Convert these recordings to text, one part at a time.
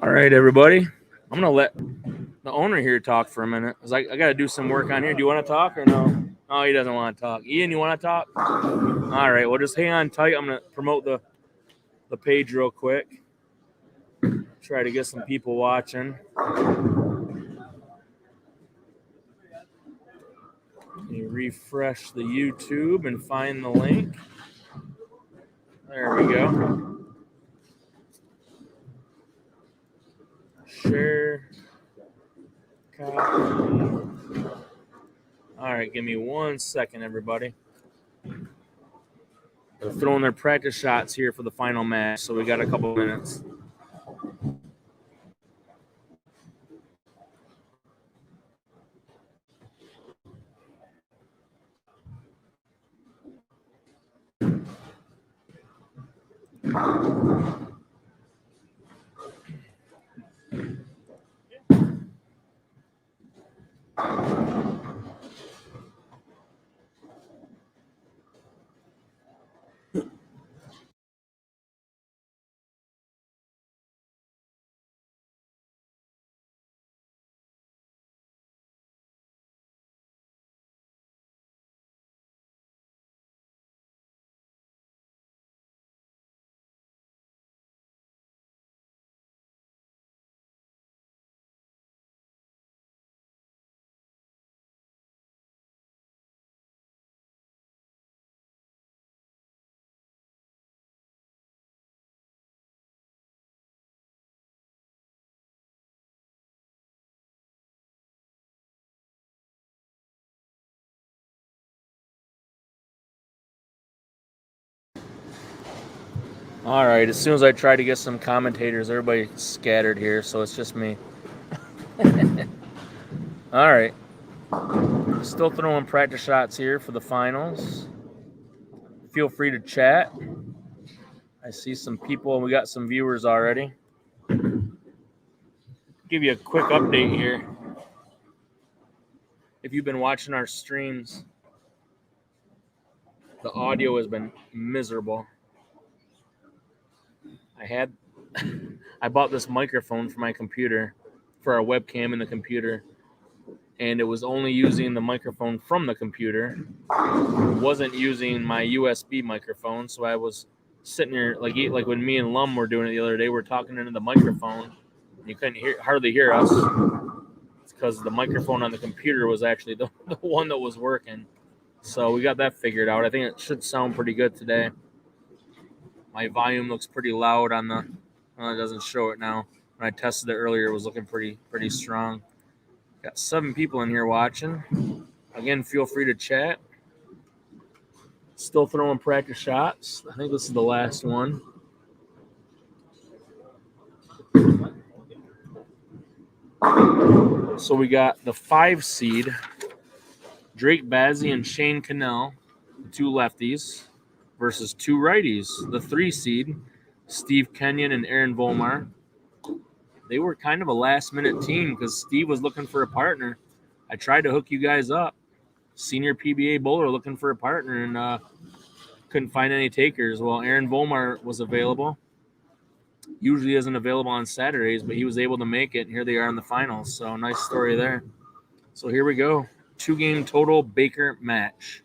All right, everybody. I'm gonna let the owner here talk for a minute. I got to do some work on here. Do you want to talk or no? Oh, he doesn't want to talk. Ian, you want to talk? All right. Well, just hang on tight. I'm gonna promote the page real quick. Try to get some people watching. You refresh the YouTube and find the link. There we go. Share. Copy. All right. Give me 1 second, everybody. They're throwing their practice shots here for the final match, so we got a couple minutes. All right. As soon as I try to get some commentators, everybody scattered here, so it's just me. All right. Still throwing practice shots here for the finals. Feel free to chat. I see some people, and we got some viewers already. Give you a quick update here. If you've been watching our streams, the audio has been miserable. I bought this microphone for my computer, for our webcam in the computer, and it was only using the microphone from the computer. It wasn't using my USB microphone, so I was sitting here like when me and Lum were doing it the other day. We're talking into the microphone, and you couldn't hardly hear us. It's because the microphone on the computer was actually the one that was working. So we got that figured out. I think it should sound pretty good today. My volume looks pretty loud on the. Well, it doesn't show it now. When I tested it earlier, it was looking pretty strong. Got 7 people in here watching. Again, feel free to chat. Still throwing practice shots. I think this is the last one. So we got the 5 seed, Drake Bazzi and Shane Cannell, the 2 lefties, versus 2 righties. The 3 seed, Steve Kenyon and Aaron Volmar. They were kind of a last-minute team because Steve was looking for a partner. I tried to hook you guys up. Senior PBA bowler looking for a partner and couldn't find any takers. Well, Aaron Volmar was available. Usually isn't available on Saturdays, but he was able to make it. And here they are in the finals. So nice story there. So here we go. 2-game total Baker match.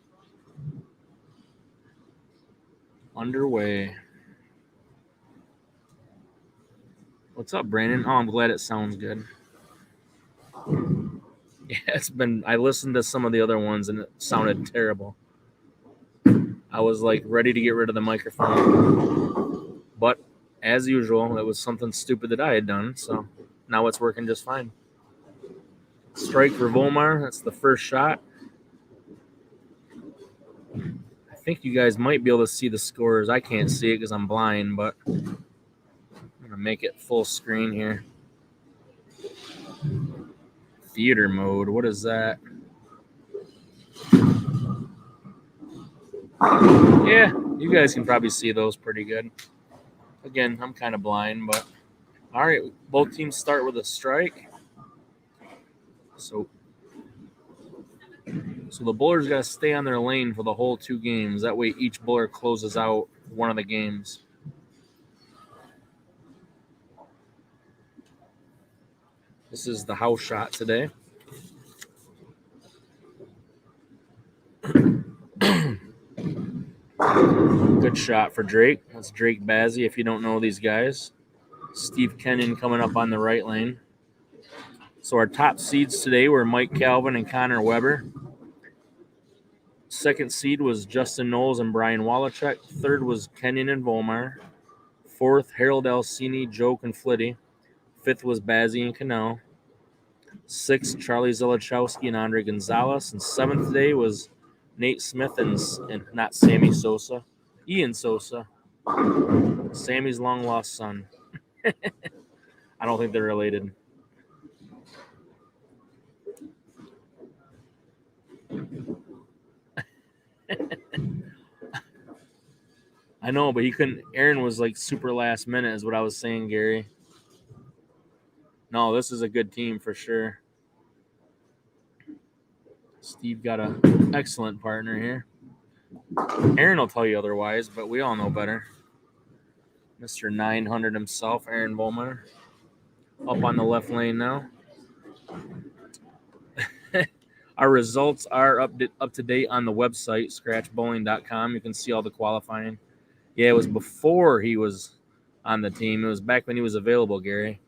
Underway. What's up, Brandon? Oh, I'm glad it sounds good. Yeah, I listened to some of the other ones and it sounded terrible. I was like ready to get rid of the microphone. But as usual, it was something stupid that I had done. So now it's working just fine. Strike for Volmar. That's the first shot. I think you guys might be able to see the scores. I can't see it because I'm blind, but I'm going to make it full screen here. Theater mode. What is that? Yeah, you guys can probably see those pretty good. Again, I'm kind of blind, but all right. Both teams start with a strike. So the bowler's got to stay on their lane for the whole 2 games. That way each bowler closes out one of the games. This is the house shot today. Good shot for Drake. That's Drake Bazzi, if you don't know these guys. Steve Kenyon coming up on the right lane. So our top seeds today were Mike Calvin and Connor Weber. Second seed was Justin Knowles and Brian Wallachek. Third was Kenyon and Volmar. Fourth, Harold Alcini, Joe Conflitti. Fifth was Bazzi and Cannell. Sixth, Charlie Zelichowski and Andre Gonzalez. And seventh day was Nate Smith and not Sammy Sosa, Ian Sosa, Sammy's long lost son. I don't think they're related. I know, but he couldn't. Aaron was like super last minute, is what I was saying, Gary. No, this is a good team for sure. Steve got an excellent partner here. Aaron will tell you otherwise, but we all know better. Mr. 900 himself, Aaron Volmar, up on the left lane now. Our results are up to date on the website, scratchbowling.com. You can see all the qualifying. Yeah, it was before he was on the team. It was back when he was available, Gary.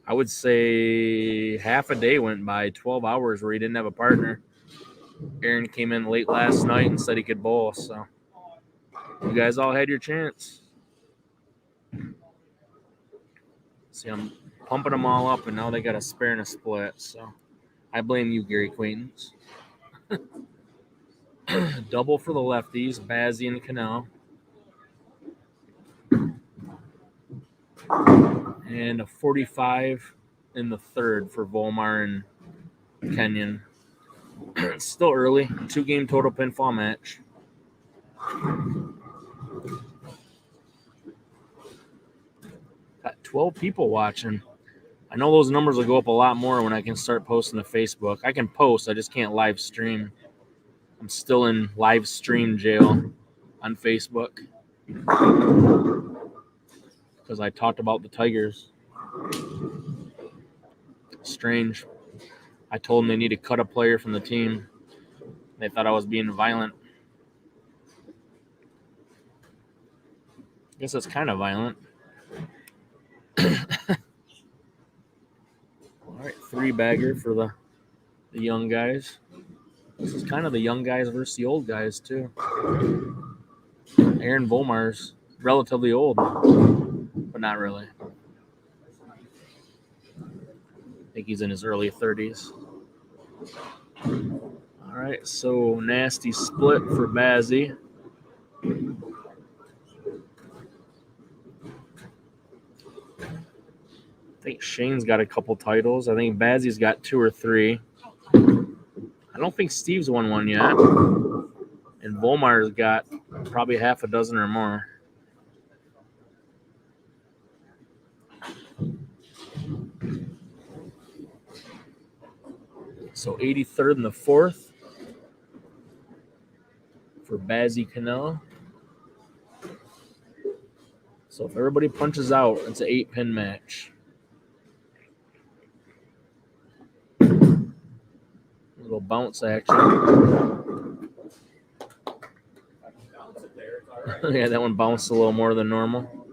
I would say half a day went by, 12 hours where he didn't have a partner. Aaron came in late last night and said he could bowl, so you guys all had your chance. See, I'm pumping them all up, and now they got a spare and a split, so I blame you, Gary Quaintance. Double for the lefties, Bazzi and Cannell. And a 45 in the third for Volmar and Kenyon. It's still early. 2-game total pinfall match. Got 12 people watching. I know those numbers will go up a lot more when I can start posting to Facebook. I can post, I just can't live stream. I'm still in live stream jail on Facebook because I talked about the Tigers. Strange. I told them they need to cut a player from the team. They thought I was being violent. I guess that's kind of violent. All right, 3-bagger for the young guys. This is kind of the young guys versus the old guys, too. Aaron Volmar's relatively old, but not really. I think he's in his early 30s. All right, so nasty split for Bazzi. I think Shane's got a couple titles. I think Bazzi's got 2 or 3. I don't think Steve's won one yet. And Volmar's got probably half a dozen or more. So 83rd and the 4th for Bazzi Cannell. So if everybody punches out, it's an 8-pin match. A little bounce action. Yeah, that one bounced a little more than normal.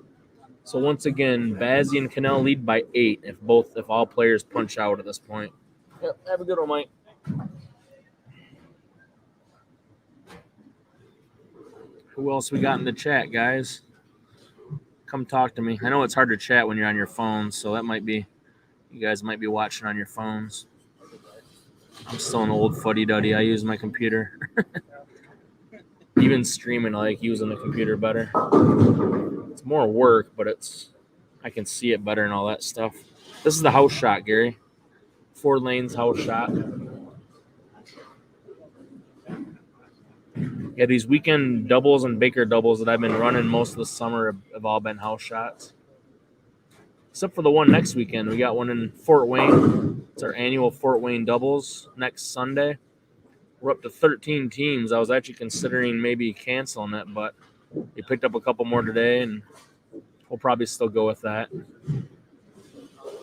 So once again, Bazzi and Cannell lead by 8 if all players punch out at this point. Yep, have a good one, Mike. Who else we got in the chat, guys? Come talk to me. I know it's hard to chat when you're on your phone, so that might be, you guys might be watching on your phones. I'm still an old fuddy-duddy. I use my computer. Even streaming, I like using the computer better. It's more work, but I can see it better and all that stuff. This is the house shot, Gary. 4 lanes house shot. Yeah, these weekend doubles and Baker doubles that I've been running most of the summer have all been house shots. Except for the one next weekend. We got one in Fort Wayne. It's our annual Fort Wayne doubles next Sunday. We're up to 13 teams. I was actually considering maybe canceling it, but we picked up a couple more today, and we'll probably still go with that.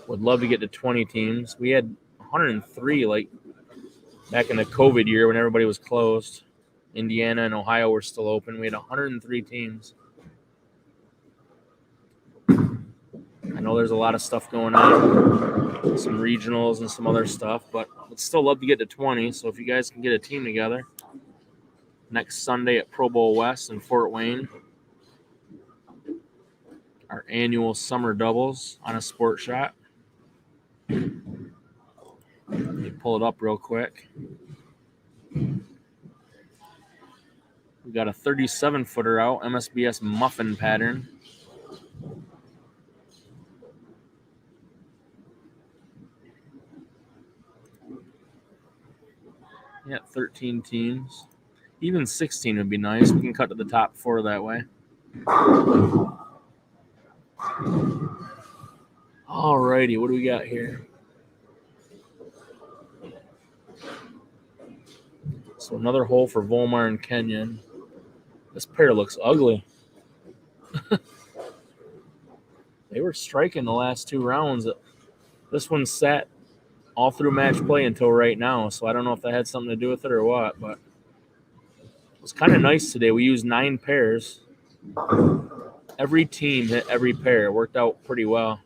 Would love to get to 20 teams. We had 103 like back in the COVID year when everybody was closed. Indiana and Ohio were still open. We had 103 teams. I know there's a lot of stuff going on, some regionals and some other stuff, but I'd still love to get to 20. So if you guys can get a team together next Sunday at Pro Bowl West in Fort Wayne, our annual summer doubles on a sport shot. Let me pull it up real quick. We got a 37-footer out, MSBS muffin pattern. Yeah, 13 teams. Even 16 would be nice. We can cut to the top 4 that way. Alrighty, what do we got here? So another hole for Volmar and Kenyon. This pair looks ugly. They were striking the last 2 rounds. This one sat all through match play until right now, so I don't know if that had something to do with it or what, but it was kind of nice today. We used 9 pairs. Every team hit every pair. It worked out pretty well.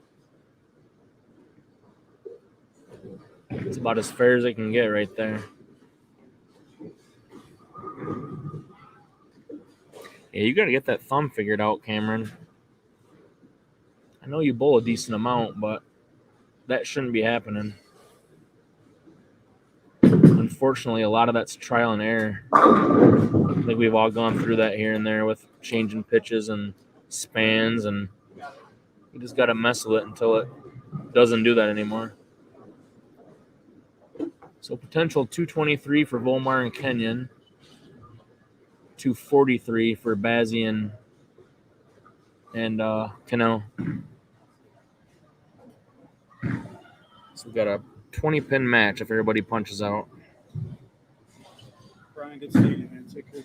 It's about as fair as it can get right there. Yeah, you got to get that thumb figured out, Cameron. I know you bowl a decent amount, but that shouldn't be happening. Unfortunately, a lot of that's trial and error. I think we've all gone through that here and there with changing pitches and spans, and you just got to mess with it until it doesn't do that anymore. So potential 223 for Volmar and Kenyon, 243 for Bazzi and Cano. So we got a 20-pin match if everybody punches out. Brian, good seeing you, man. Take care.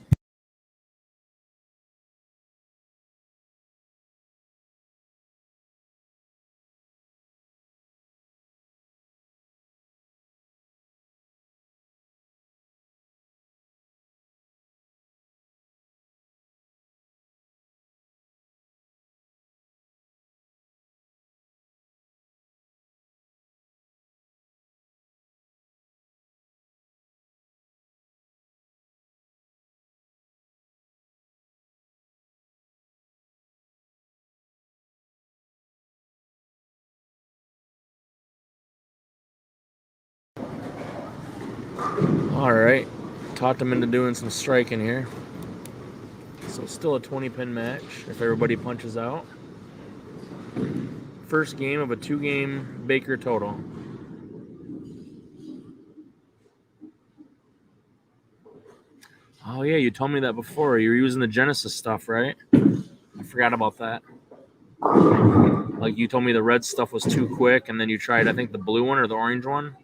All right, talked them into doing some striking here. So still a 20-pin match if everybody punches out. First game of a 2-game Baker total. Oh yeah, you told me that before. You were using the Genesis stuff, right? I forgot about that. Like you told me the red stuff was too quick, and then you tried, I think, the blue one or the orange one.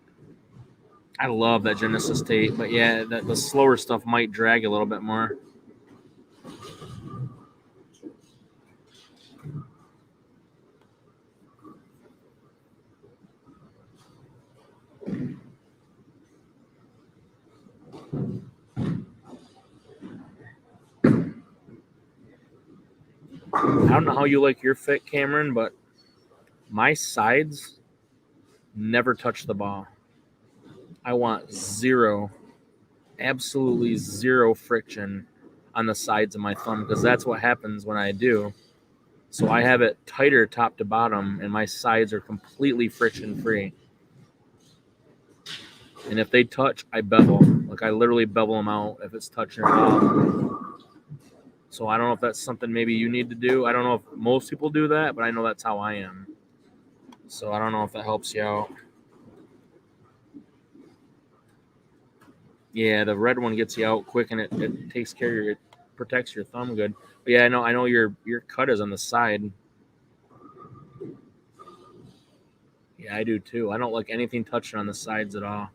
I love that Genesis tape, but yeah, the slower stuff might drag a little bit more. I don't know how you like your fit, Cameron, but my sides never touch the ball. I want absolutely zero friction on the sides of my thumb, because that's what happens when I do. So I have it tighter top to bottom, and my sides are completely friction free. And if they touch, I bevel. Like I literally bevel them out if it's touching at all. So I don't know if that's something maybe you need to do. I don't know if most people do that, but I know that's how I am. So I don't know if that helps you out. Yeah, the red one gets you out quick, and it takes care of it protects your thumb good. But yeah, I know your cut is on the side. Yeah, I do too. I don't like anything touching on the sides at all.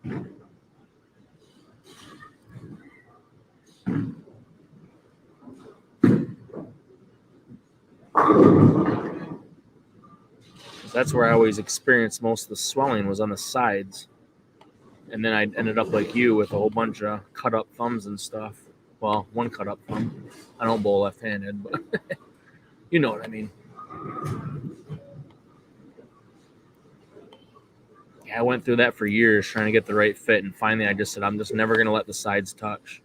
That's where I always experienced most of the swelling was on the sides. And then I ended up like you with a whole bunch of cut up thumbs and stuff. Well, one cut up thumb. I don't bowl left-handed, but you know what I mean. Yeah, I went through that for years trying to get the right fit, and finally I just said I'm just never going to let the sides touch.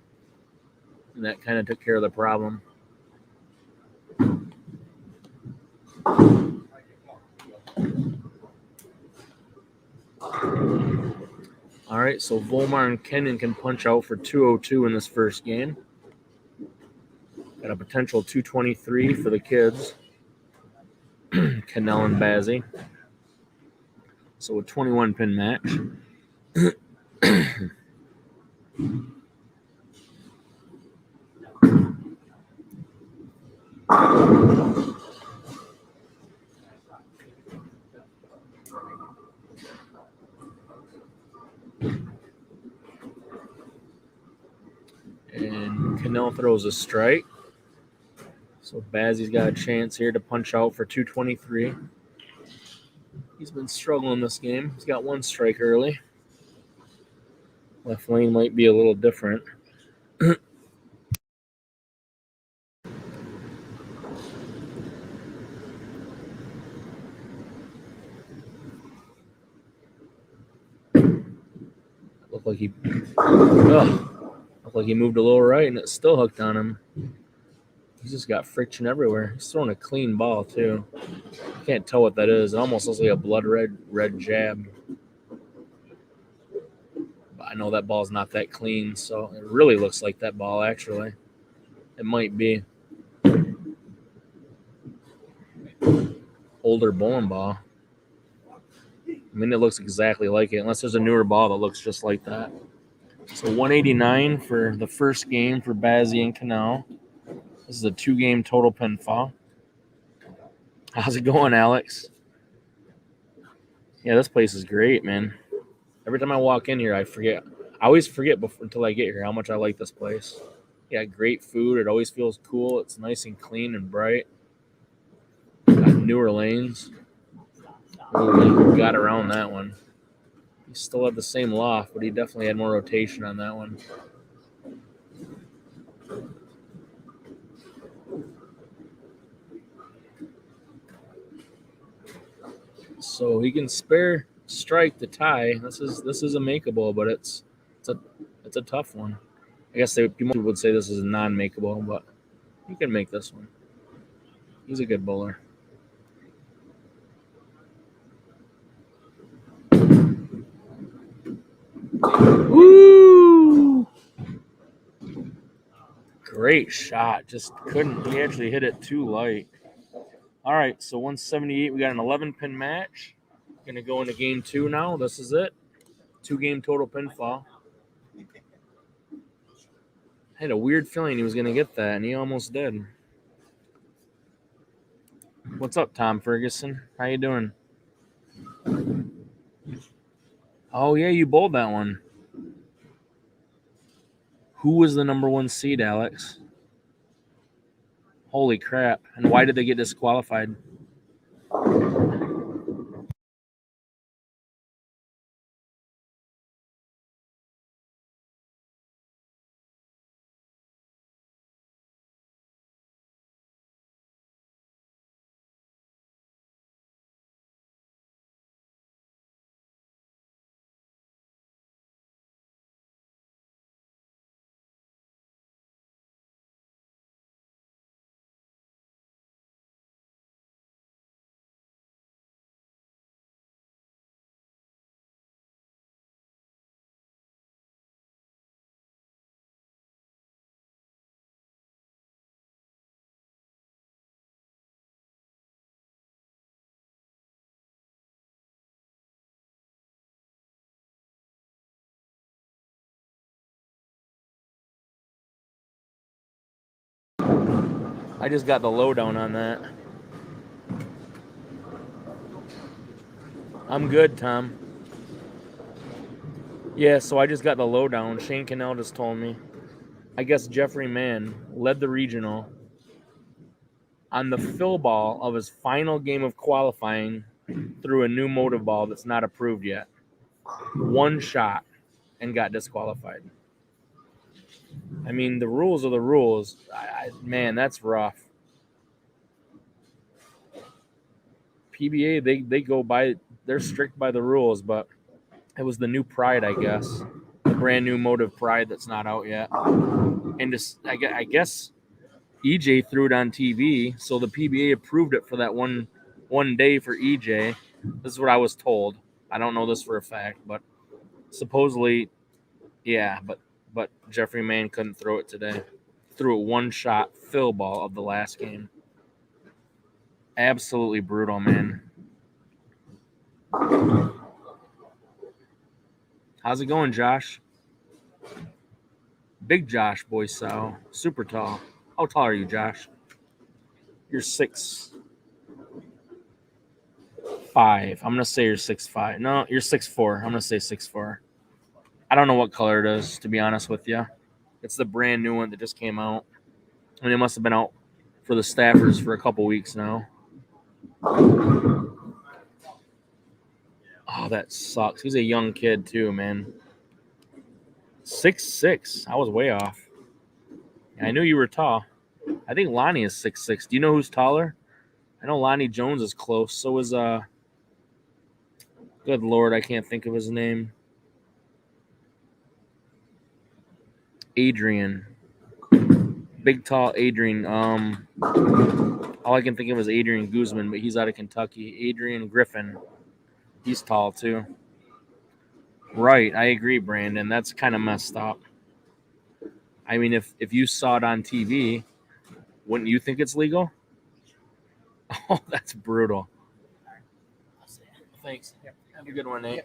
And that kind of took care of the problem. All right, so Volmar and Kenyon can punch out for 202 in this first game. Got a potential 223 for the kids, Cannell and Bazzi. So a 21-pin match. And Cannell throws a strike. So Bazzi's got a chance here to punch out for 223. He's been struggling this game. He's got one strike early. Left lane might be a little different. Looked like he moved a little right, and it still hooked on him. He's just got friction everywhere. He's throwing a clean ball too. I can't tell what that is. It almost looks like a blood red jab. But I know that ball's not that clean, so it really looks like that ball actually. It might be. Older bowling ball. I mean, it looks exactly like it, unless there's a newer ball that looks just like that. So 189 for the first game for Bazzi and Cannell. This is a 2-game total pinfall. How's it going, Alex? Yeah, this place is great, man. Every time I walk in here, I forget. I always forget until I get here how much I like this place. Yeah, great food. It always feels cool. It's nice and clean and bright. Got newer lanes. Ooh, he got around that one. He still had the same loft, but he definitely had more rotation on that one. So he can spare strike to tie. This is a makeable, but it's a tough one. I guess people would say this is a non-makeable, but you can make this one. He's a good bowler. Woo! Great shot. Just couldn't. He actually hit it too light. All right, so 178. We got an 11-pin match. Going to go into game 2 now. This is it. 2-game total pinfall. I had a weird feeling he was going to get that, and he almost did. What's up, Tom Ferguson? How you doing? Oh, yeah, you bowled that one. Who was the number 1 seed, Alex? Holy crap. And why did they get disqualified? I just got the lowdown on that. I'm good, Tom. Yeah, so I just got the lowdown. Shane Cannell just told me. I guess Jeffrey Mann led the regional on the fill ball of his final game of qualifying threw a new motive ball that's not approved yet. One shot and got disqualified. I mean, the rules are the rules. Man, that's rough. PBA, they go by, they're strict by the rules, but it was the new Pride, I guess. The brand new motive Pride that's not out yet. And just, I guess EJ threw it on TV, so the PBA approved it for that one day for EJ. This is what I was told. I don't know this for a fact, but supposedly, yeah. But Jeffrey Mann couldn't throw it today. Threw a one-shot fill ball of the last game. Absolutely brutal, man. How's it going, Josh? Big Josh, boy, so super tall. How tall are you, Josh? You're 6'5". I'm gonna say you're 6'5". No, you're 6'4". I'm gonna say 6'4". I don't know what color it is, to be honest with you. It's the brand new one that just came out. I mean, it must have been out for the staffers for a couple weeks now. Oh, that sucks. He's a young kid too, man. 6'6". I was way off. I knew you were tall. I think Lonnie is 6'6". Do you know who's taller? I know Lonnie Jones is close. So is good Lord, I can't think of his name. Adrian. Big tall Adrian. All I can think of is Adrian Guzman, but he's out of Kentucky. Adrian Griffin. He's tall too. Right, I agree, Brandon. That's kind of messed up. I mean, if you saw it on TV, wouldn't you think it's legal? Oh, that's brutal. Thanks. Have a good one, Nate.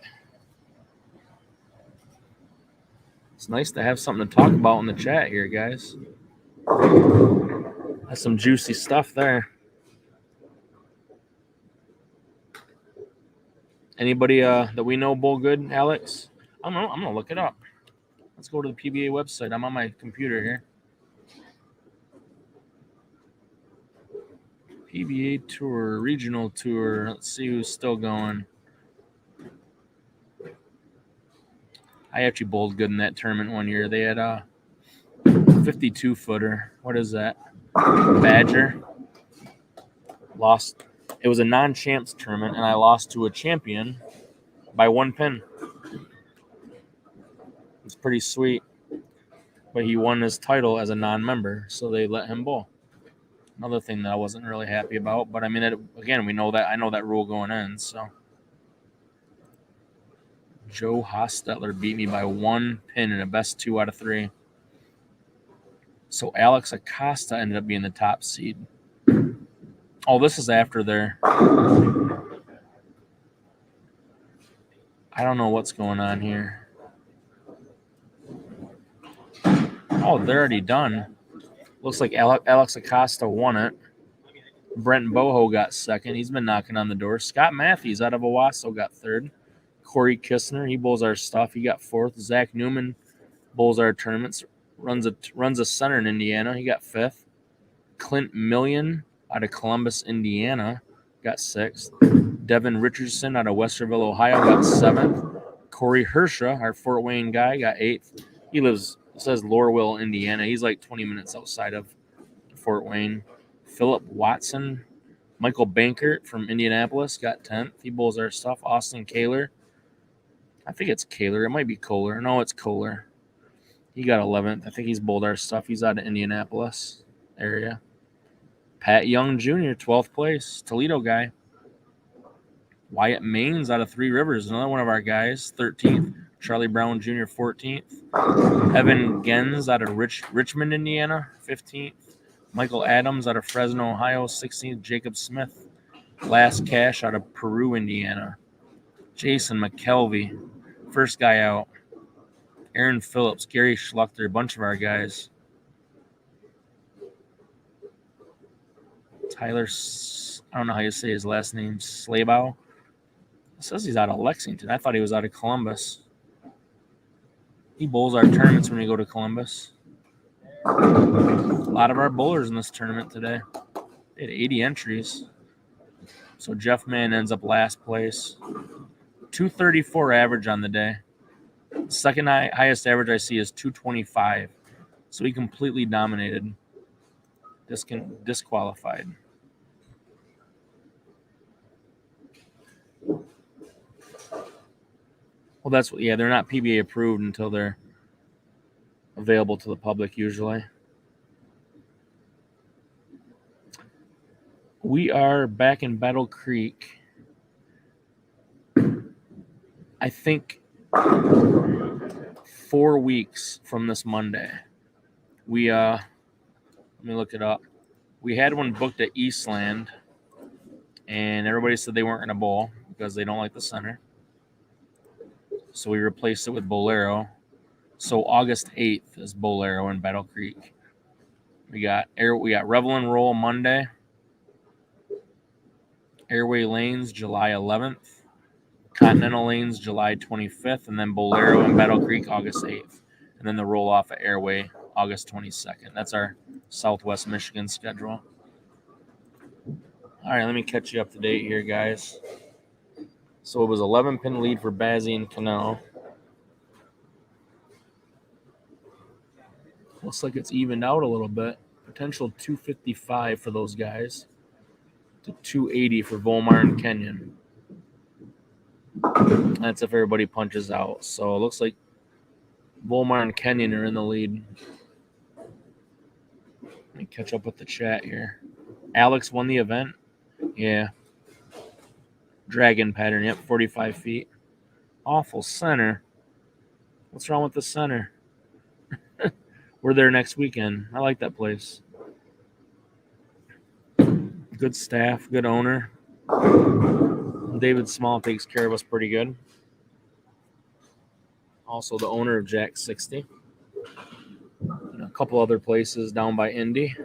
It's nice to have something to talk about in the chat here, guys. That's some juicy stuff there. Anybody that we know bowl good, Alex? I'm gonna look it up. Let's go to the PBA website. I'm on my computer here. PBA Tour, Regional Tour. Let's see who's still going. I actually bowled good in that tournament one year. They had a 52-footer. What is that? Badger. Lost. It was a non-champs tournament, and I lost to a champion by 1 pin. It's pretty sweet. But he won his title as a non-member, so they let him bowl. Another thing that I wasn't really happy about, but I mean, again, we know that I know that rule going in. So Joe Hostetler beat me by 1 pin in a best 2 out of 3. So Alex Acosta ended up being the top seed. Oh, this is after their. I don't know what's going on here. Oh, they're already done. Looks like Alex Acosta won it. Brent Boho got second. He's been knocking on the door. Scott Matthews out of Owasso got third. Corey Kistner, he bowls our stuff. He got fourth. Zach Newman bowls our tournaments. Runs a center in Indiana. He got fifth. Clint Million out of Columbus, Indiana, got sixth. Devin Richardson out of Westerville, Ohio, got seventh. Corey Hersha, our Fort Wayne guy, got eighth. He says Lorville, Indiana. He's like 20 minutes outside of Fort Wayne. Philip Watson, Michael Bankert from Indianapolis, got 10th. He bowls our stuff. Austin Kaler. I think it's Kaler. It might be Kohler. No, it's Kohler. He got 11th. I think he's bowled our stuff. He's out of Indianapolis area. Pat Young Jr., 12th place. Toledo guy. Wyatt Maines out of Three Rivers, another one of our guys, 13th. Charlie Brown Jr., 14th. Evan Gens out of Richmond, Indiana, 15th. Michael Adams out of Fresno, Ohio, 16th. Jacob Smith. Last Cash out of Peru, Indiana. Jason McKelvey, first guy out. Aaron Phillips, Gary Schluchter, a bunch of our guys. Tyler, I don't know how you say his last name, Slabow. It says he's out of Lexington. I thought he was out of Columbus. He bowls our tournaments when we go to Columbus. A lot of our bowlers in this tournament today. They had 80 entries. So Jeff Mann ends up last place. 234 average on the day. Second highest average I see is 225. So he completely dominated. Disqualified. Well, that's what. Yeah, they're not PBA approved until they're available to the public usually. We are back in Battle Creek. I think 4 weeks from this Monday. We let me look it up. We had one booked at Eastland, and everybody said they weren't going to bowl because they don't like the center. So we replaced it with Bolero. So August 8th is Bolero in Battle Creek. We got Revel and Roll Monday. Airway Lanes July 11th. Continental Lanes July 25th, and then Bolero in Battle Creek August 8th. And then the roll off at Airway August 22nd. That's our Southwest Michigan schedule. All right, let me catch you up to date here, guys. So it was 11-pin lead for Bazzi and Cannell. Looks like it's evened out a little bit. Potential 255 for those guys to 280 for Volmar and Kenyon. That's if everybody punches out. So it looks like Volmar and Kenyon are in the lead. Let me catch up with the chat here. Alex won the event. Yeah. Dragon pattern. Yep, 45 feet. Awful center. What's wrong with the center? We're there next weekend. I like that place. Good staff, good owner. David Small takes care of us pretty good. Also the owner of Jack 60. And a couple other places down by Indy.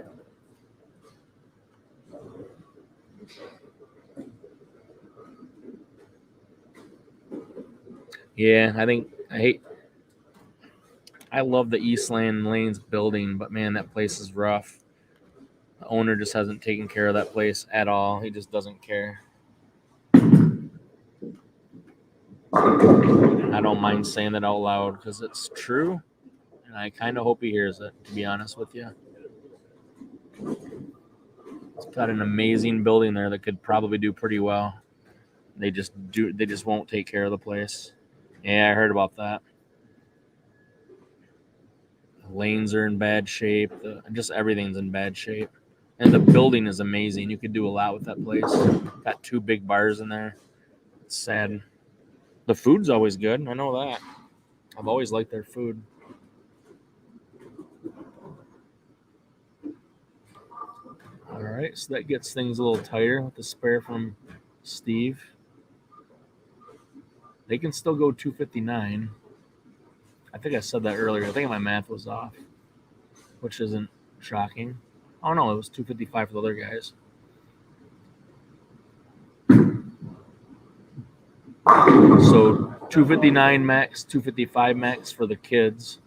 Yeah, I love the Eastland Lanes building, but man, that place is rough. The owner just hasn't taken care of that place at all. He just doesn't care. I don't mind saying that out loud because it's true, and I kind of hope he hears it, to be honest with you. It's got an amazing building there that could probably do pretty well. They just won't take care of the place. Yeah, I heard about that. The lanes are in bad shape. Just everything's in bad shape. And the building is amazing. You could do a lot with that place. Got 2 big bars in there. It's sad. The food's always good. I know that. I've always liked their food. All right, so that gets things a little tighter with the spare from Steve. They can still go 259. I think I said that earlier. I think my math was off, which isn't shocking. Oh, no, it was 255 for the other guys. So 259 max, 255 max for the kids.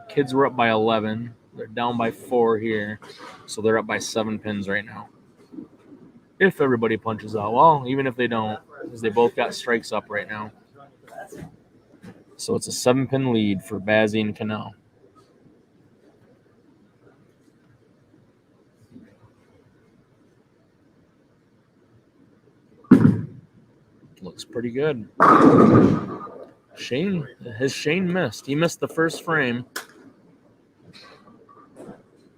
Kids were up by 11. They're down by 4 here. So they're up by 7 pins right now. If everybody punches out. Well, even if they don't, because they both got strikes up right now. So it's a 7-pin lead for Bazzi and Cannell. Looks pretty good. Shane missed. He missed the first frame.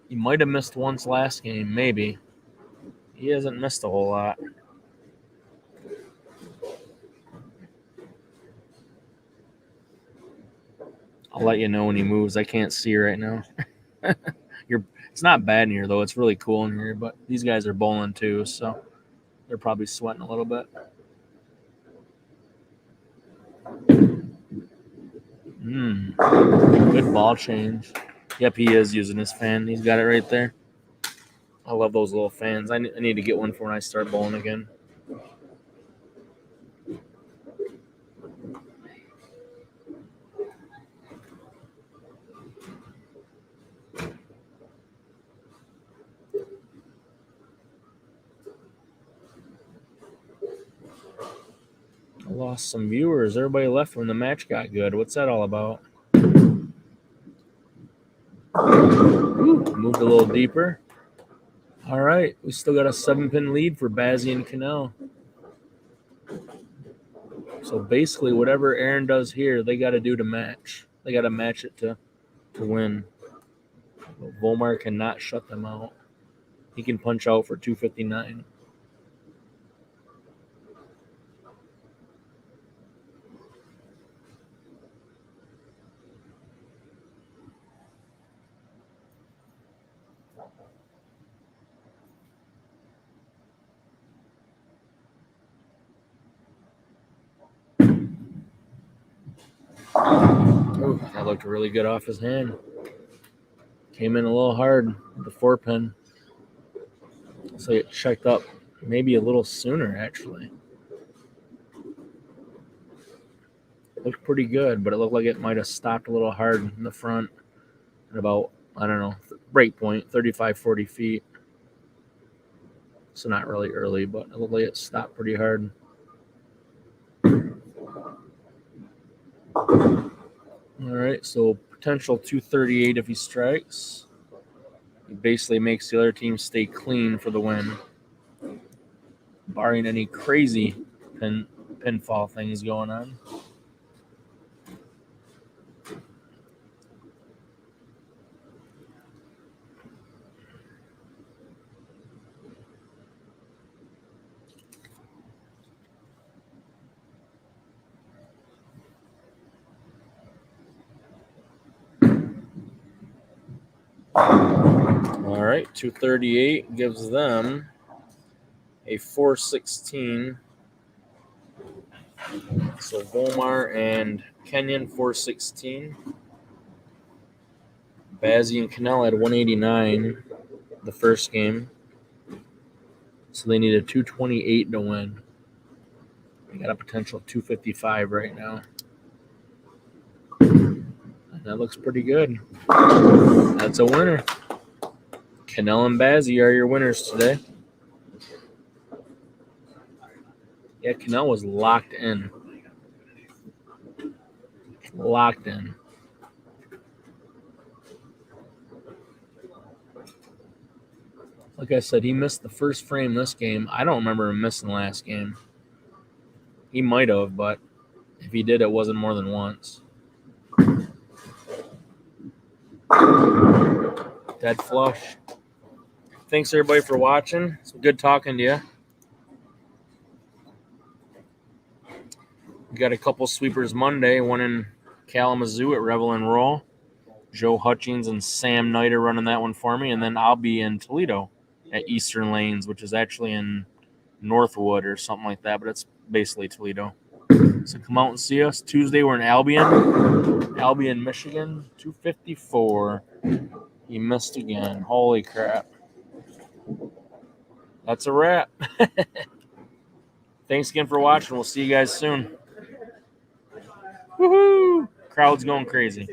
He might have missed once last game, maybe. He hasn't missed a whole lot. I'll let you know when he moves. I can't see right now. It's not bad in here, though. It's really cool in here, but these guys are bowling too, so they're probably sweating a little bit. Good ball change. Yep, he is using his fan. He's got it right there. I love those little fans. I need to get one for when I start bowling again. lost some viewers. Everybody left when the match got good. What's that all about? Moved a little deeper. All right, we still got a 7-pin lead for Bazzi and Cannell. So basically, whatever Aaron does here, they got to do to match. They got to match it to win. But Volmar cannot shut them out. He can punch out for 259. Ooh, that looked really good off his hand. Came in a little hard with the 4-pin. So it checked up maybe a little sooner, actually. Looked pretty good, but it looked like it might have stopped a little hard in the front at about, I don't know, break point, 35, 40 feet. So not really early, but it looked like it stopped pretty hard. All right, so potential 238 if he strikes. He basically makes the other team stay clean for the win, barring any crazy pinfall things going on. All right, 238 gives them a 416. So Volmar and Kenyon 416. Bazzi and Cannell had 189 the first game. So they needed 228 to win. They got a potential 255 right now. And that looks pretty good. That's a winner. Cannell and Bazzi are your winners today. Yeah, Cannell was locked in. Locked in. Like I said, he missed the first frame this game. I don't remember him missing the last game. He might have, but if he did, it wasn't more than once. Dead flush. Thanks, everybody, for watching. It's good talking to you. We got a couple sweepers Monday, one in Kalamazoo at Revel and Roll. Joe Hutchings and Sam Knight are running that one for me. And then I'll be in Toledo at Eastern Lanes, which is actually in Northwood or something like that, but it's basically Toledo. So come out and see us. Tuesday, we're in Albion, Michigan, 254. He missed again. Holy crap. That's a wrap. Thanks again for watching. We'll see you guys soon. Woohoo! Crowd's going crazy.